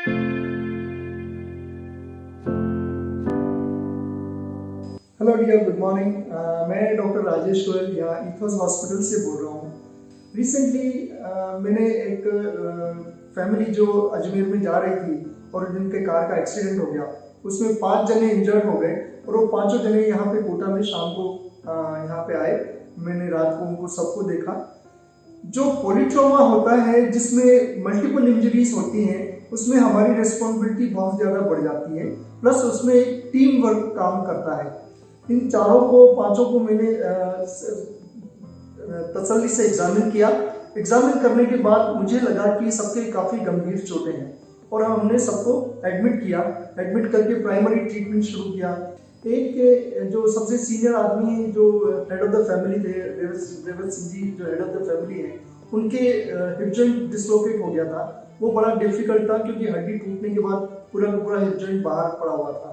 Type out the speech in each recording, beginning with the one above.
Hello dear, good morning. मैं doctor Rajesh Goyal यहाँ Ethos hospital से बोल रहा हूँ। रिसेंटली मैंने एक फैमिली जो अजमेर में जा रही थी और जिनके कार का एक्सीडेंट हो गया, उसमें 5 जने इंजर्ड हो गए और वो 5 जने यहाँ पे कोटा में शाम को यहाँ पे आए। मैंने रात को उनको सबको देखा। जो पॉलीट्रॉमा होता है जिसमें मल्टीपल इंजरीज होती हैं, उसमें हमारी रिस्पॉन्सिबिलिटी बहुत ज़्यादा बढ़ जाती है, प्लस उसमें एक टीम वर्क काम करता है। इन चारों को 5 को मैंने तसल्ली से एग्जामिन किया। एग्जामिन करने के बाद मुझे लगा कि सबके काफ़ी गंभीर चोटें हैं और हमने सबको एडमिट किया। एडमिट करके प्राइमरी ट्रीटमेंट शुरू किया। एक जो सबसे सीनियर आदमी है, जो हेड ऑफ द फैमिली थे, रेवत सिंह जी जो हेड ऑफ द फैमिली है, उनके हिप जॉइंट डिसलोकेट हो गया था। वो बड़ा डिफिकल्ट था क्योंकि हड्डी टूटने के बाद पूरा का पूरा हिप जॉइंट बाहर पड़ा हुआ था।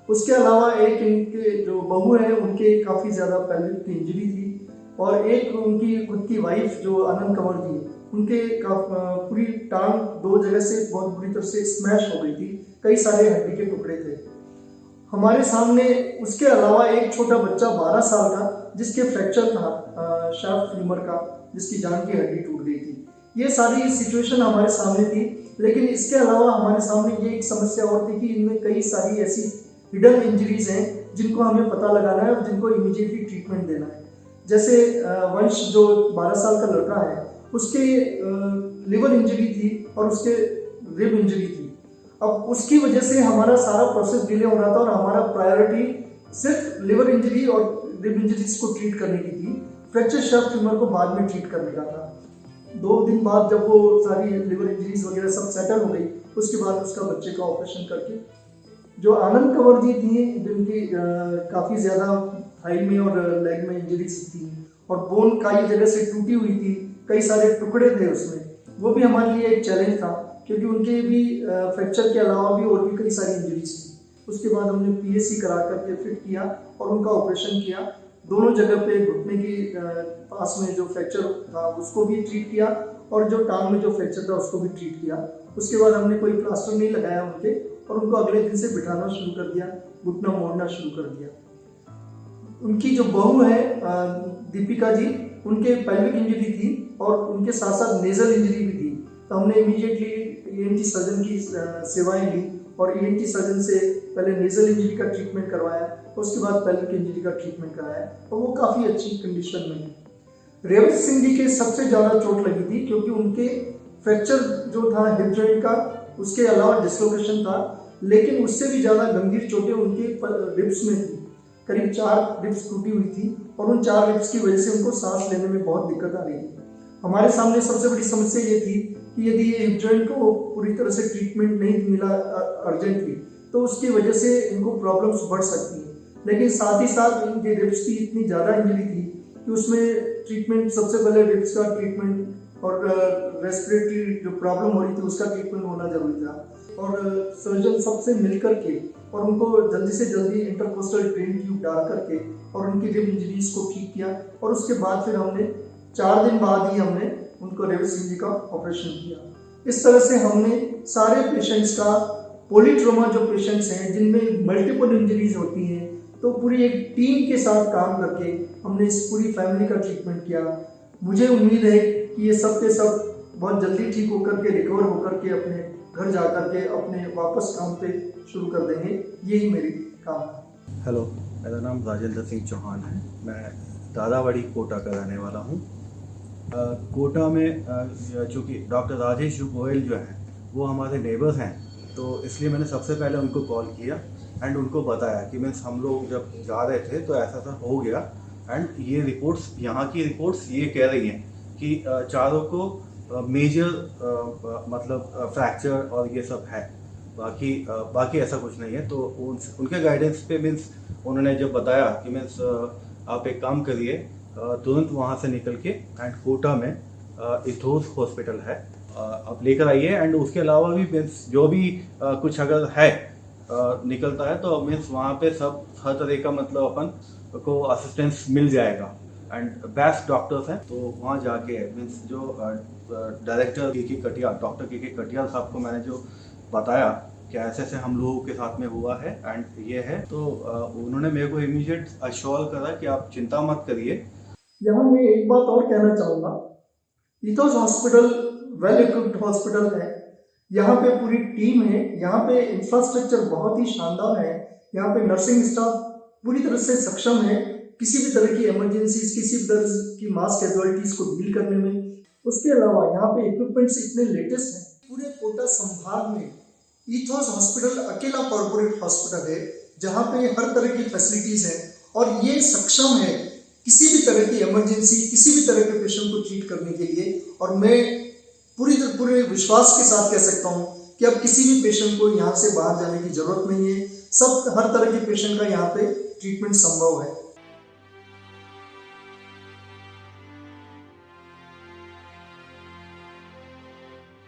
उसके अलावा एक इनके जो बहू है, उनके काफ़ी ज़्यादा पेल्विक की इंजरी थी और एक उनकी खुद की वाइफ जो आनंद कंवर थी, उनके पूरी टांग 2 जगह से बहुत बुरी तरह से स्मैश हो गई थी। कई सारे हड्डी के टुकड़े थे हमारे सामने। उसके अलावा एक छोटा बच्चा 12 साल का जिसके फ्रैक्चर था शाफ्ट फ्यूमर का, जिसकी जान की हड्डी टूट गई थी। ये सारी सिचुएशन हमारे सामने थी, लेकिन इसके अलावा हमारे सामने ये एक समस्या और थी कि इनमें कई सारी ऐसी हिडन इंजरीज हैं जिनको हमें पता लगाना है और जिनको इमीडिएटली ट्रीटमेंट देना है। जैसे वंश जो 12 साल का लड़का है, उसके लिवर इंजरी थी और उसके रिब इंजरी थी। अब उसकी वजह से हमारा सारा प्रोसेस डिले हो रहा था और हमारा प्रायोरिटी सिर्फ लिवर इंजरी और रिब इंजरीज को ट्रीट करने की थी। फ्रैक्चर शाफ्ट ट्यूमर को बाद में ट्रीट करने का था। 2 दिन बाद जब वो सारी लिवर इंजरीज वगैरह सब सेटल हो गई, उसके बाद उसका बच्चे का ऑपरेशन करके जो आनंद कंवर जी थी, जिनकी काफ़ी ज़्यादा थाई में और लेग में इंजरीज थी और बोन कई जगह से टूटी हुई थी, कई सारे टुकड़े थे उसमें, वो भी हमारे लिए एक चैलेंज था क्योंकि उनके भी फ्रैक्चर के अलावा भी और भी कई सारी इंजरीज थी। उसके बाद हमने PAC करा करके फिट किया और उनका ऑपरेशन किया। दोनों जगह पे घुटने की पास में जो फ्रैक्चर था उसको भी ट्रीट किया और जो टांग में जो फ्रैक्चर था उसको भी ट्रीट किया। उसके बाद हमने कोई प्लास्टर नहीं लगाया उनके और उनको अगले दिन से बिठाना शुरू कर दिया, घुटना मोड़ना शुरू कर दिया। उनकी जो बहू है दीपिका जी, उनके पेल्विक इंजरी थी और उनके साथ साथ नेजल इंजरी भी थी। तो हमने इमीडिएटली ENT सर्जन की सेवाएं ली और ENT सर्जन से पहले नेजल इंजरी का ट्रीटमेंट करवाया, उसके बाद पेल्विक इंजरी का ट्रीटमेंट कराया और वो काफ़ी अच्छी कंडीशन में है। रेवत सिंह जी के सबसे ज़्यादा चोट लगी थी क्योंकि उनके फ्रैक्चर जो था हिप जॉइंट का, उसके अलावा डिसलोकेशन था, लेकिन उससे भी ज़्यादा गंभीर चोटें उनके रिब्स में थी। करीब 4 रिब्स टूटी हुई थी और उन 4 रिब्स की वजह से उनको सांस लेने में बहुत दिक्कत आ रही थी। हमारे सामने सबसे बड़ी समस्या ये थी कि यदि ये हिप जॉइंट को पूरी तरह से ट्रीटमेंट नहीं मिला अर्जेंटली, तो उसकी वजह से इनको प्रॉब्लम्स बढ़ सकती हैं। लेकिन साथ ही साथ इनके रिब्स की इतनी ज़्यादा इंजरी थी कि उसमें ट्रीटमेंट, सबसे पहले रिब्स का ट्रीटमेंट और रेस्पिरेटरी जो प्रॉब्लम हो रही थी उसका ट्रीटमेंट होना जरूरी था और सर्जन सबसे मिल करके और उनको जल्दी से जल्दी इंटरकोस्टल ड्रेन ट्यूब डाल करके और उनकी रिब इंजरीज को ठीक किया और उसके बाद फिर हमने 4 दिन बाद ही हमने उनको रेवत सिंह जी का ऑपरेशन किया। इस तरह से हमने सारे पेशेंट्स का, पॉलीट्रोमा जो पेशेंट्स हैं जिनमें मल्टीपल इंजरीज होती हैं, तो पूरी एक टीम के साथ काम करके हमने इस पूरी फैमिली का ट्रीटमेंट किया। मुझे उम्मीद है कि ये सब के सब बहुत जल्दी ठीक होकर के, रिकवर होकर के अपने घर जा कर के अपने वापस काम पे शुरू कर देंगे। यही मेरी काम है। हेलो, मेरा नाम राजेंद्र सिंह चौहान है। मैं दादावाड़ी कोटा का रहने वाला हूँ। कोटा में चूँकि डॉक्टर राजेश गोयल जो हैं वो हमारे नेबर्स हैं, तो इसलिए मैंने सबसे पहले उनको कॉल किया एंड उनको बताया कि मीन्स हम लोग जब जा रहे थे तो ऐसा हो गया एंड ये रिपोर्ट्स, यहाँ की रिपोर्ट्स ये कह रही हैं कि चारों को मेजर मतलब फ्रैक्चर और ये सब है, बाकी ऐसा कुछ नहीं है। तो उनके गाइडेंस पे मीन्स उन्होंने जब बताया कि मीन्स आप एक काम करिए, तुरंत वहाँ से निकल के एंड कोटा में इथोस हॉस्पिटल है, आप लेकर आइए एंड उसके अलावा भी मीन्स जो भी कुछ अगर है निकलता है तो मीन्स वहाँ पे सब हर तरह का मतलब अपन को असिस्टेंस मिल जाएगा एंड बेस्ट डॉक्टर्स हैं। तो वहाँ जाके मीन्स जो डायरेक्टर के कटियाल, डॉक्टर के कटियाल साहब को मैंने जो बताया कि ऐसे ऐसे हम लोगों के साथ में हुआ है एंड ये है, तो उन्होंने मेरे को इमीडिएट अश्योर करा कि आप चिंता मत करिए। यहाँ मैं एक बात और कहना चाहूँगा, ethos hospital well equipped hospital है। यहाँ पे पूरी टीम है, यहाँ पे इंफ्रास्ट्रक्चर बहुत ही शानदार है, यहाँ पे नर्सिंग स्टाफ पूरी तरह से सक्षम है किसी भी तरह की इमरजेंसीज, किसी भी तरह की मास कैजुअलिटीज को डील करने में। उसके अलावा यहाँ पे इक्विपमेंट्स इतने लेटेस्ट हैं। पूरे कोटा संभाग में इथोस हॉस्पिटल अकेला कॉर्पोरेट हॉस्पिटल है जहाँ पे हर तरह की फैसिलिटीज हैं और ये सक्षम है किसी भी तरह की इमरजेंसी, किसी भी तरह के पेशेंट को ट्रीट करने के लिए। और मैं पूरे विश्वास के साथ कह सकता हूँ कि अब किसी भी पेशेंट को यहाँ से बाहर जाने की जरूरत नहीं है। सब हर तरह के पेशेंट का यहाँ पे ट्रीटमेंट संभव है।